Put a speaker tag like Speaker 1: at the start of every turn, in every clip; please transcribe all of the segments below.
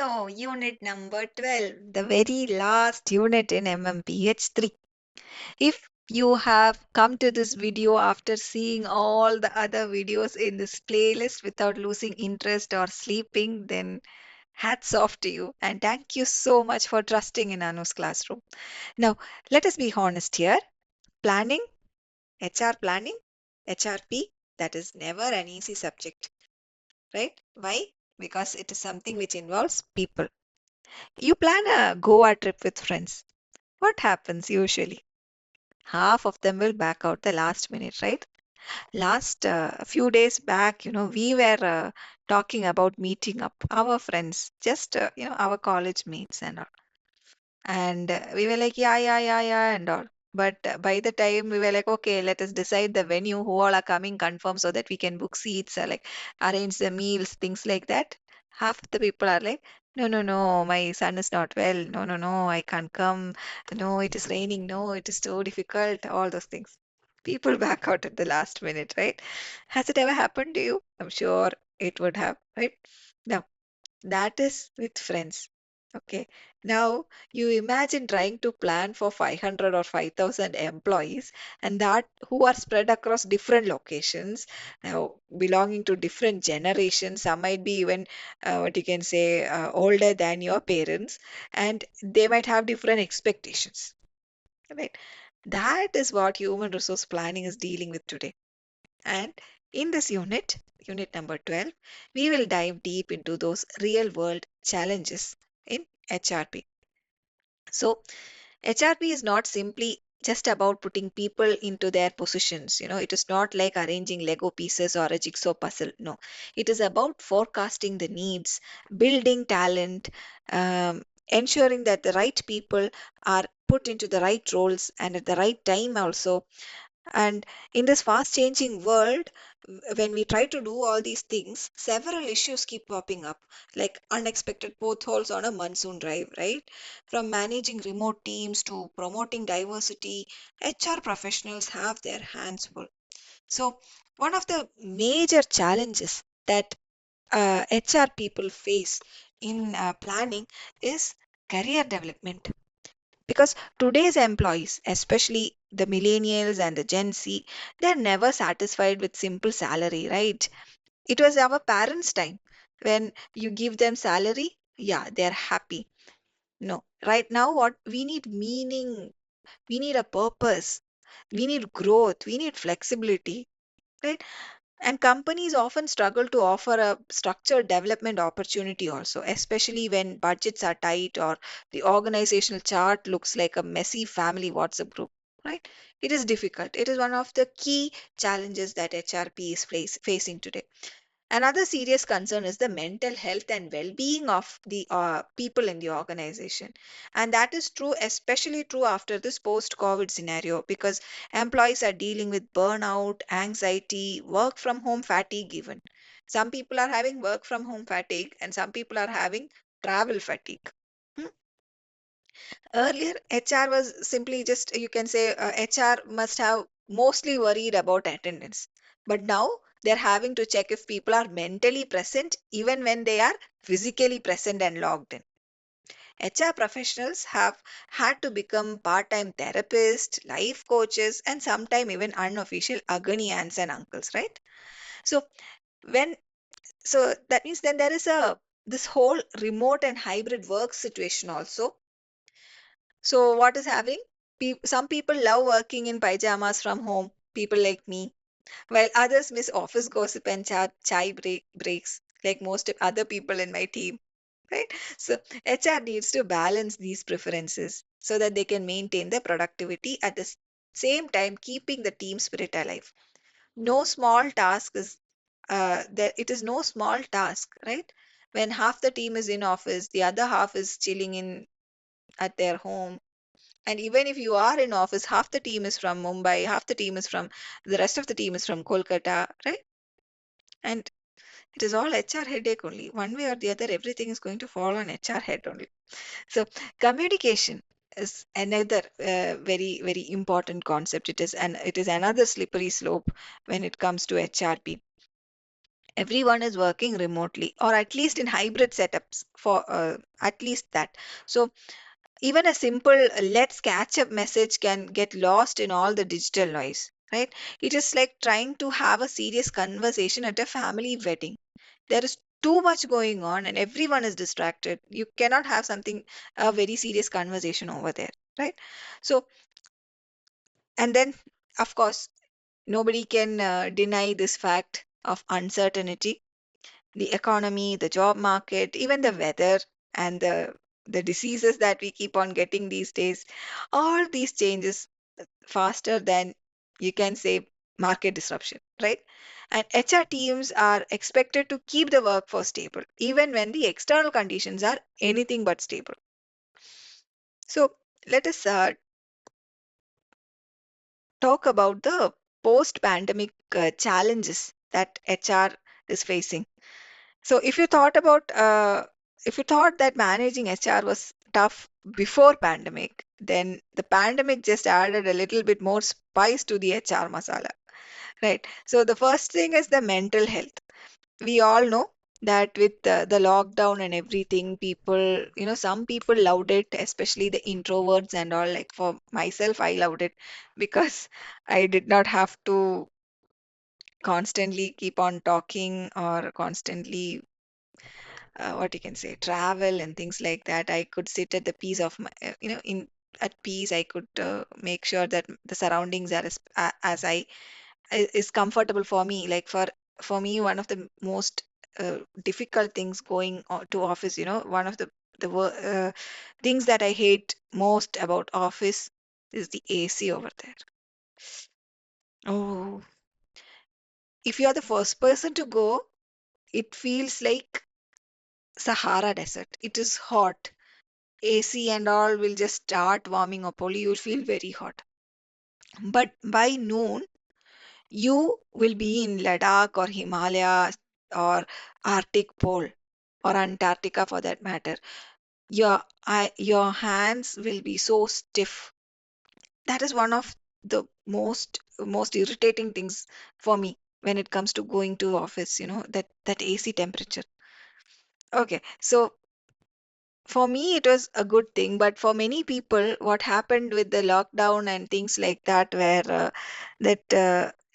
Speaker 1: So, unit number 12, the very last unit in MMPH 3. If you have come to this video after seeing all the other videos in this playlist without losing interest or sleeping, then hats off to you. And thank you so much for trusting in Anu's classroom. Now, let us be honest here. Planning, HR planning, HRP, that is never an easy subject, right? Why? Because it is something which involves people. You plan a Goa trip with friends. What happens usually? Half of them will back out the last minute, right? Last few days back, we were talking about meeting up our friends, just, our college mates and all. And we were like, yeah, yeah, yeah, yeah, and all. But by the time we were like, okay, let us decide the venue, who all are coming, confirm so that we can book seats, like arrange the meals, things like that. Half the people are like, no, no, no, my son is not well. No, no, no, I can't come. No, it is raining. No, it is so difficult. All those things. People back out at the last minute, right? Has it ever happened to you? I'm sure it would have, right? Now, that is with friends. Okay. Now you imagine trying to plan for 500 or 5,000 employees and that who are spread across different locations, now belonging to different generations. Some might be even what you can say older than your parents, and they might have different expectations. Right. That is what human resource planning is dealing with today. And in this unit, unit number 12, we will dive deep into those real world challenges in HRP. So, HRP is not simply just about putting people into their positions. It is not like arranging Lego pieces or a jigsaw puzzle. No, it is about forecasting the needs, building talent, ensuring that the right people are put into the right roles and at the right time also. And in this fast changing world, when we try to do all these things, several issues keep popping up, like unexpected potholes on a monsoon drive, right? From managing remote teams to promoting diversity, HR professionals have their hands full. So, one of the major challenges that HR people face in planning is career development. Because today's employees, especially the millennials and the Gen Z, they're never satisfied with simple salary, right? It was our parents' time when you give them salary, yeah, they're happy. No, right now, what we need meaning, we need a purpose, we need growth, we need flexibility, right? And companies often struggle to offer a structured development opportunity also, especially when budgets are tight or the organizational chart looks like a messy family WhatsApp group, right? It is difficult. It is one of the key challenges that HRP is facing today. Another serious concern is the mental health and well being of the people in the organization. And that is true, especially true after this post COVID scenario, because employees are dealing with burnout, anxiety, work from home fatigue, even. Some people are having work from home fatigue, and some people are having travel fatigue. Hmm. Earlier, HR was simply just, you can say, HR must have mostly worried about attendance. But now they're having to check if people are mentally present even when they are physically present and logged in. HR professionals have had to become part time therapists, life coaches, and sometimes even unofficial agony aunts and uncles, right? So, when so that means then there is a this whole remote and hybrid work situation also. So, what is happening? Some people love working in pajamas from home, people like me, while others miss office gossip and chai breaks, like most of other people in my team, right? So, HR needs to balance these preferences so that they can maintain their productivity at the same time, keeping the team spirit alive. No small task is there. It is no small task, right? When half the team is in office, the other half is chilling in at their home, and even if you are in office, half the team is from Mumbai, half the team is from the rest of the team is from Kolkata, right? And it is all HR headache only. One way or the other, everything is going to fall on HR head only. So communication is another very very important concept. It is another slippery slope when it comes to HRP. Everyone is working remotely or at least in hybrid setups for at least that. So even a simple let's catch up message can get lost in all the digital noise, right? It is like trying to have a serious conversation at a family wedding. There is too much going on and everyone is distracted. You cannot have something, a very serious conversation over there, right? So, and then, of course, nobody can deny this fact of uncertainty. The economy, the job market, even the weather, and the diseases that we keep on getting these days, all these changes faster than you can say market disruption, right? And HR teams are expected to keep the workforce stable, even when the external conditions are anything but stable. So let us talk about the post-pandemic challenges that HR is facing. So if you thought that managing HR was tough before pandemic, then the pandemic just added a little bit more spice to the HR masala, right? So the first thing is the mental health. We all know that with the lockdown and everything, people, some people loved it, especially the introverts and all. Like for myself, I loved it because I did not have to constantly keep on talking or constantly what you can say travel and things like that. I could sit at the peace of my in at peace. I could make sure that the surroundings are as is comfortable for me. Like for me, one of the most difficult things going to office, one of the things that I hate most about office is the AC over there. Oh, if you are the first person to go, it feels like Sahara Desert. It is hot. AC and all will just start warming up, only you'll feel very hot. But by noon, you will be in Ladakh or Himalayas or Arctic Pole or Antarctica for that matter. Your hands will be so stiff. That is one of the most irritating things for me when it comes to going to office, that AC temperature. Okay, so for me, it was a good thing, but for many people, what happened with the lockdown and things like that, where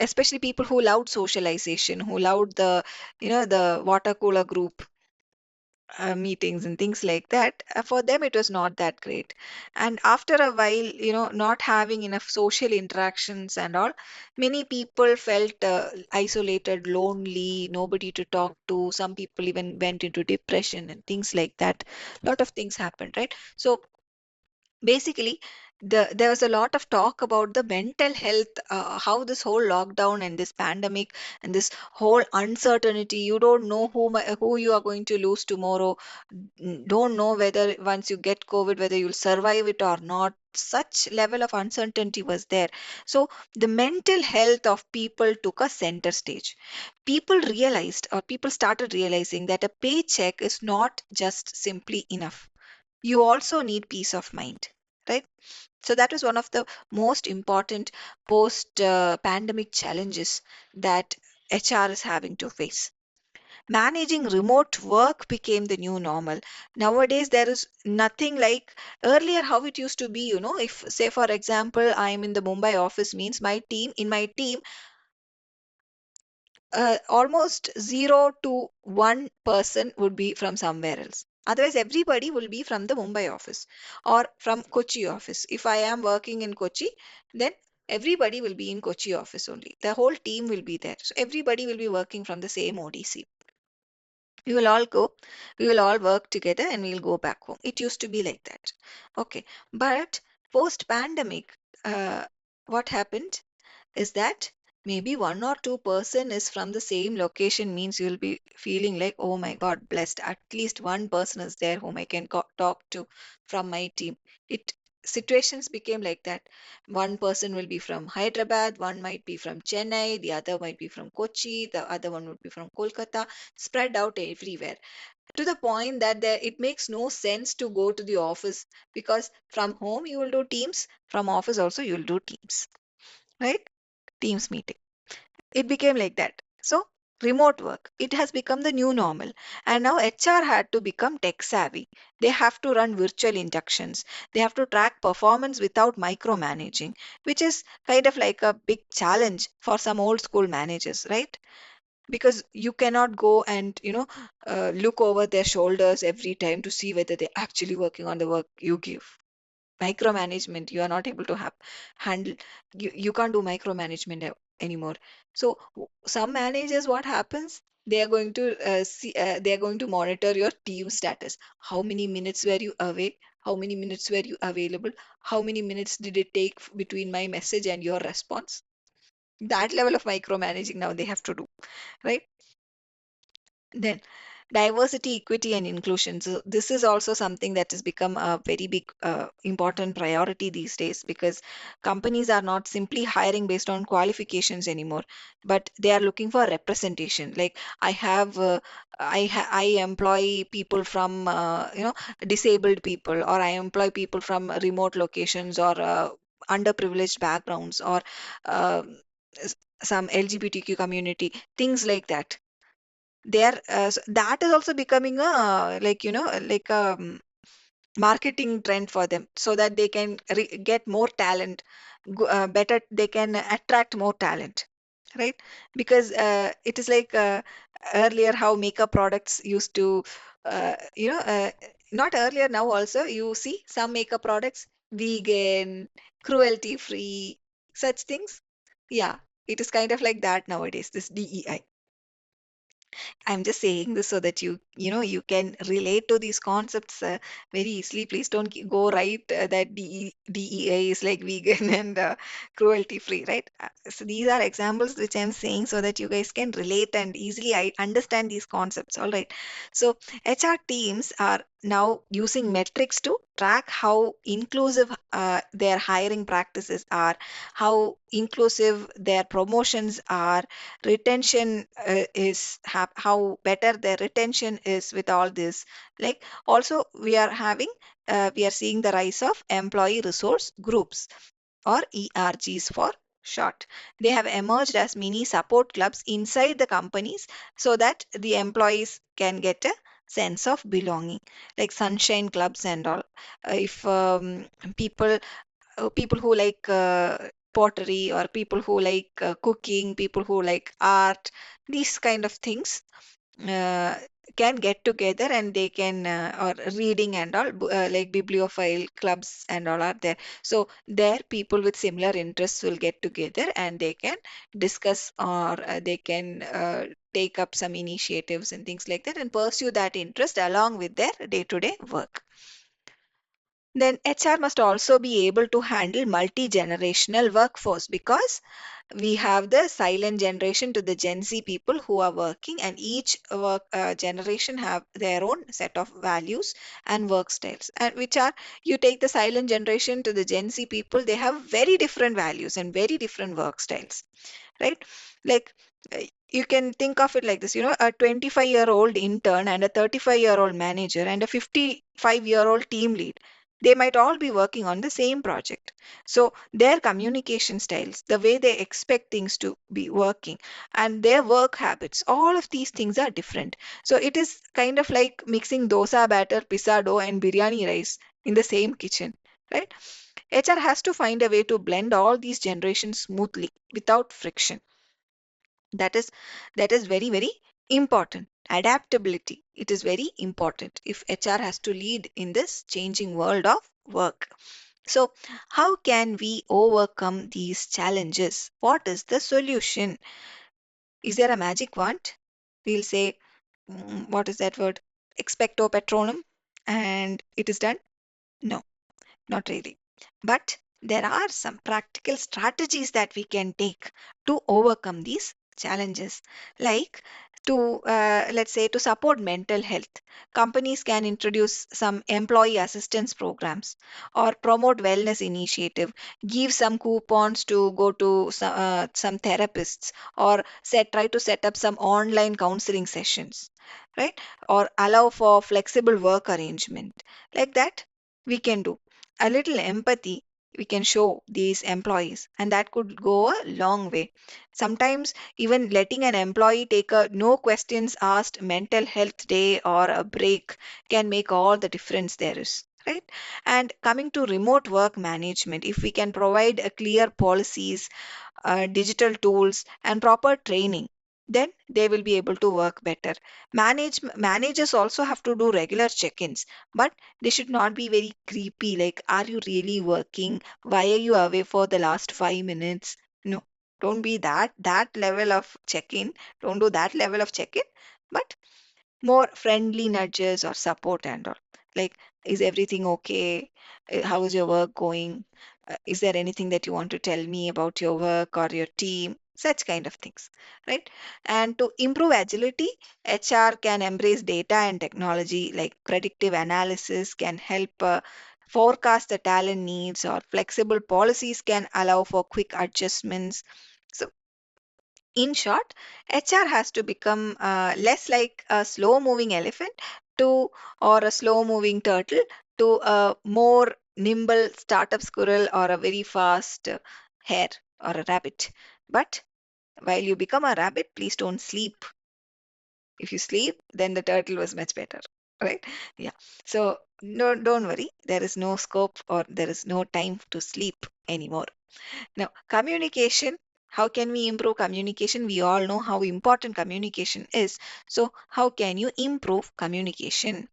Speaker 1: especially people who loved socialization, who loved the water cooler group meetings and things like that, for them it was not that great. And after a while, not having enough social interactions and all, many people felt isolated, lonely, nobody to talk to. Some people even went into depression and things like that. A lot of things happened, right? So basically, there was a lot of talk about the mental health, how this whole lockdown and this pandemic and this whole uncertainty, you don't know who you are going to lose tomorrow, don't know whether once you get COVID, whether you'll survive it or not. Such level of uncertainty was there. So the mental health of people took a center stage. People started realizing that a paycheck is not just simply enough. You also need peace of mind, right? So that was one of the most important post pandemic challenges that HR is having to face. Managing remote work became the new normal. Nowadays, there is nothing like earlier how it used to be. If, say, for example, I'm in the Mumbai office, means my team, almost 0 to 1 person would be from somewhere else. Otherwise, everybody will be from the Mumbai office or from Kochi office. If I am working in Kochi, then everybody will be in Kochi office only. The whole team will be there. So everybody will be working from the same ODC. We will all go, we will all work together and we'll go back home. It used to be like that. Okay. But post pandemic, what happened? Is that maybe 1 or 2 person is from the same location, means you'll be feeling like, oh my God, blessed. At least one person is there whom I can talk to from my team. It Situations became like that. One person will be from Hyderabad, one might be from Chennai, the other might be from Kochi, the other one would be from Kolkata, spread out everywhere. To the point that it makes no sense to go to the office because from home you will do teams, from office also you will do teams, right? Teams meeting. It became like that. So remote work. It has become the new normal. And now HR had to become tech savvy. They have to run virtual inductions. They have to track performance without micromanaging, which is kind of like a big challenge for some old school managers, right? Because you cannot go and look over their shoulders every time to see whether they're actually working on the work you give. Micromanagement, you are not able to have handle. You can't do micromanagement anymore. So some managers, what happens, they are going to they are going to monitor your team status. How many minutes were you away? How many minutes were you available? How many minutes did it take between my message and your response? That level of micromanaging now they have to do, right? Then diversity, equity, and inclusion. So this is also something that has become a very big, important priority these days, because companies are not simply hiring based on qualifications anymore, but they are looking for representation. Like I employ people from disabled people, or I employ people from remote locations, or underprivileged backgrounds, or um, some LGBTQ community, things like that. That is also becoming a, like like a marketing trend for them, so that they can get more talent, better, they can attract more talent, right? Because it is like, earlier how makeup products used to, not earlier, now also you see some makeup products vegan, cruelty free, such things. Yeah, it is kind of like that nowadays, this DEI. I'm just saying this so that you can relate to these concepts very easily. Please don't go right that DEA is like vegan and cruelty free, right? So these are examples which I'm saying so that you guys can relate and easily understand these concepts. All right. So HR teams are now using metrics to track how inclusive their hiring practices are, how inclusive their promotions are, retention how better their retention is with all this. Like, also we are seeing the rise of employee resource groups, or ERGs for short. They have emerged as mini support clubs inside the companies, so that the employees can get a sense of belonging, like sunshine clubs and all. If people people who like pottery, or people who like cooking, people who like art, these kind of things uh, can get together, and they can, or reading and all, like bibliophile clubs and all are there. So there people with similar interests will get together, and they can discuss, or they can take up some initiatives and things like that, and pursue that interest along with their day-to-day work. Then HR must also be able to handle multi-generational workforce, because we have the silent generation to the Gen Z people who are working, and each generation have their own set of values and work styles, and which are, you take the silent generation to the Gen Z people, they have very different values and very different work styles, right? Like, you can think of it like this, a 25-year-old intern and a 35-year-old manager and a 55-year-old team lead, they might all be working on the same project. So their communication styles, the way they expect things to be working, and their work habits, all of these things are different. So it is kind of like mixing dosa batter, pizza dough, and biryani rice in the same kitchen, right? HR has to find a way to blend all these generations smoothly without friction. That is very, very important. Adaptability, it is very important if HR has to lead in this changing world of work. So how can we overcome these challenges? What is the solution? Is there a magic wand? We'll say, what is that word, expecto patronum, and it is done? No, not really. But there are some practical strategies that we can take to overcome these challenges. Like, to, let's say, to support mental health, companies can introduce some employee assistance programs, or promote wellness initiative, give some coupons to go to some therapists, or try to set up some online counseling sessions, right? Or allow for flexible work arrangement. Like that, we can do a little empathy. we can show these employees, and that could go a long way. Sometimes even letting an employee take a no questions asked mental health day or a break can make all the difference there is. Right. And coming to remote work management, if we can provide a clear policies, digital tools, and proper training, then they will be able to work better. Managers also have to do regular check-ins, but they should not be very creepy. Like, are you really working? Why are you away for the last 5 minutes? No, don't be that level of check-in. Don't do that level of check-in. But more friendly nudges or support and all. Like, is everything okay? How is your work going? Is there anything that you want to tell me about your work or your team? Such kind of things, right? And to improve agility, HR can embrace data and technology, like predictive analysis can help forecast the talent needs, or flexible policies can allow for quick adjustments. So in short, HR has to become less like a slow moving elephant to or a slow moving turtle to a more nimble startup squirrel or a very fast hare or a rabbit. But while you become a rabbit, please don't sleep. If you sleep, then the turtle was much better. Right? Yeah. So no, don't worry. There is no scope or there is no time to sleep anymore. Now, communication. How can we improve communication? We all know how important communication is. So, how can you improve communication?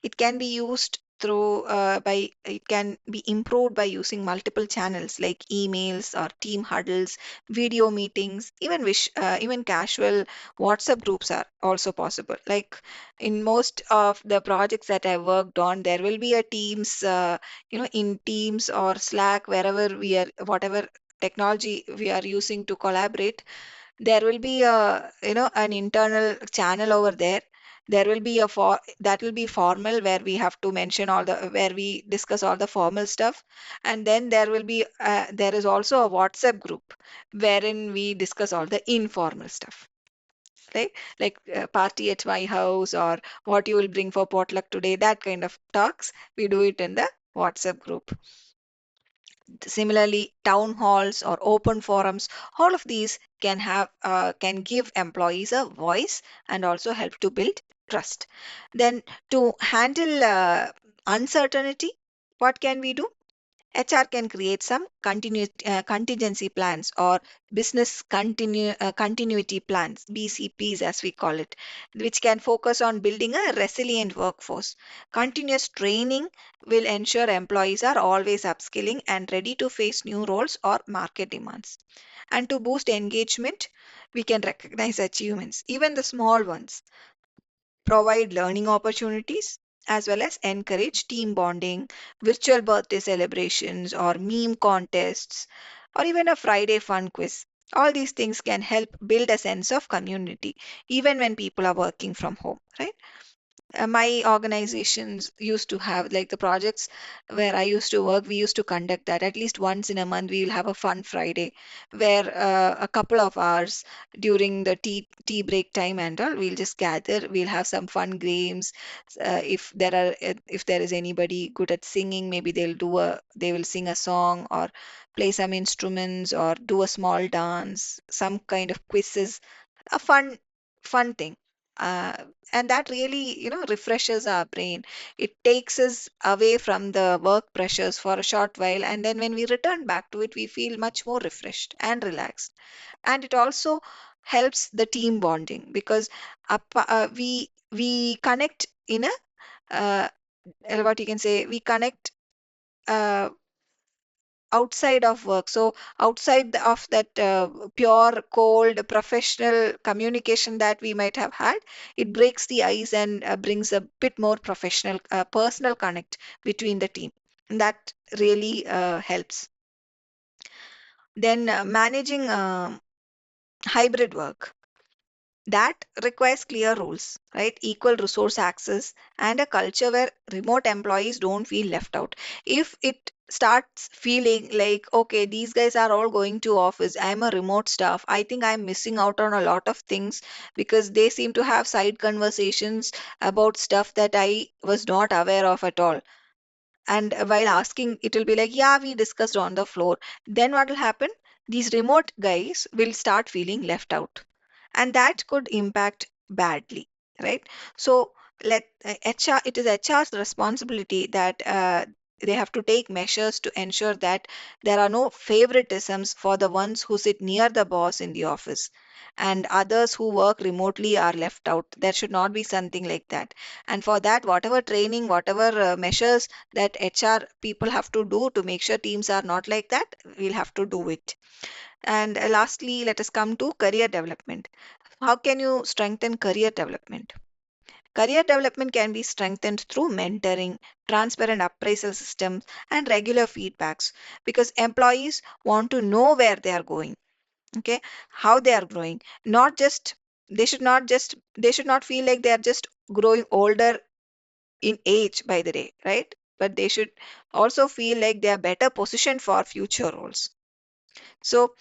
Speaker 1: It can be used through by it can be improved by using multiple channels like emails or team huddles, video meetings, even casual WhatsApp groups are also possible. Like in most of the projects that I worked on, there will be a Teams, in Teams or Slack, wherever we are, whatever technology we are using to collaborate, there will be a an internal channel over there. There will be a for that will be formal, where we have to mention all the where we discuss all the formal stuff, and then there is also a WhatsApp group wherein we discuss all the informal stuff, right? Like party at my house, or what you will bring for potluck today, that kind of talks we do it in the WhatsApp group. Similarly, town halls or open forums, all of these can give employees a voice and also help to build trust. Then to handle uncertainty, what can we do? HR can create some contingency plans, or continuity plans, BCPs as we call it, which can focus on building a resilient workforce. Continuous training will ensure employees are always upskilling and ready to face new roles or market demands. And to boost engagement, we can recognize achievements, even the small ones, provide learning opportunities, as well as encourage team bonding, virtual birthday celebrations, or meme contests, or even a Friday fun quiz. All these things can help build a sense of community, even when people are working from home, right? My organizations used to have, like the projects where I used to work, we used to conduct that at least once in a month. We will have a fun Friday where a couple of hours during the tea break time and all, we'll just gather. We'll have some fun games. If there is anybody good at singing, maybe they will sing a song or play some instruments or do a small dance, some kind of quizzes, a fun thing. Uh, and that really refreshes our brain. It takes us away from the work pressures for a short while, and then when we return back to it, we feel much more refreshed and relaxed. And it also helps the team bonding, because we connect in a what you can say, we connect uh, outside of work. So outside of that pure, cold, professional communication that we might have had, it breaks the ice and brings a bit more professional, personal connect between the team. And that really helps. Then managing hybrid work, that requires clear rules, right? Equal resource access and a culture where remote employees don't feel left out. If it starts feeling like, okay, these guys are all going to office, I'm a remote staff, I think I'm missing out on a lot of things, because they seem to have side conversations about stuff that I was not aware of at all. And while asking, it will be like, yeah, we discussed on the floor. Then what will happen? These remote guys will start feeling left out, and that could impact badly, right? So HR, it is HR's responsibility that they have to take measures to ensure that there are no favoritisms for the ones who sit near the boss in the office, and others who work remotely are left out. There should not be something like that. And for that, whatever training, whatever measures that HR people have to do to make sure teams are not like that, we'll have to do it. And lastly, let us come to career development. How can you strengthen career development? Career development can be strengthened through mentoring, transparent appraisal systems, and regular feedbacks, because employees want to know where they are going, okay, how they are growing. Not just, they should not feel like they are just growing older in age by the day, right? But they should also feel like they are better positioned for future roles. So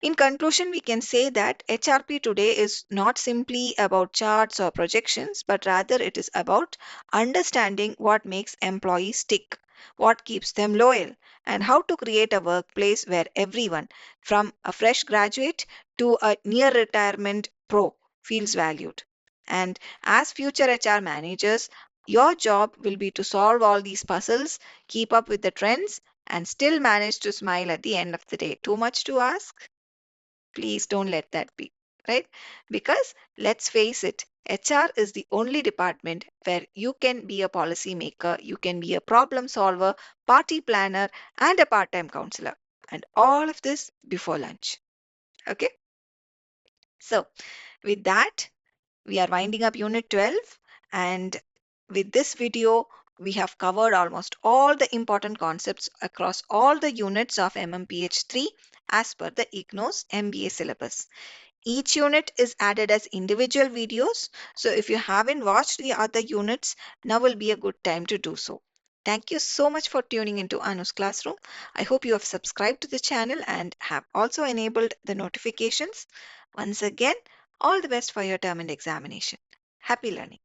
Speaker 1: in conclusion, we can say that HRP today is not simply about charts or projections, but rather it is about understanding what makes employees tick, what keeps them loyal, and how to create a workplace where everyone, from a fresh graduate to a near retirement pro, feels valued. And as future HR managers, your job will be to solve all these puzzles, keep up with the trends, and still manage to smile at the end of the day. Too much to ask? Please don't let that be, right? Because let's face it, HR is the only department where you can be a policy maker, you can be a problem solver, party planner, and a part time counselor. And all of this before lunch. Okay? So, with that, we are winding up Unit 12. And with this video, we have covered almost all the important concepts across all the units of MMPH 3 as per the IGNO's MBA syllabus. Each unit is added as individual videos. So if you haven't watched the other units, now will be a good time to do so. Thank you so much for tuning into Anu's Classroom. I hope you have subscribed to the channel and have also enabled the notifications. Once again, all the best for your term and examination. Happy learning.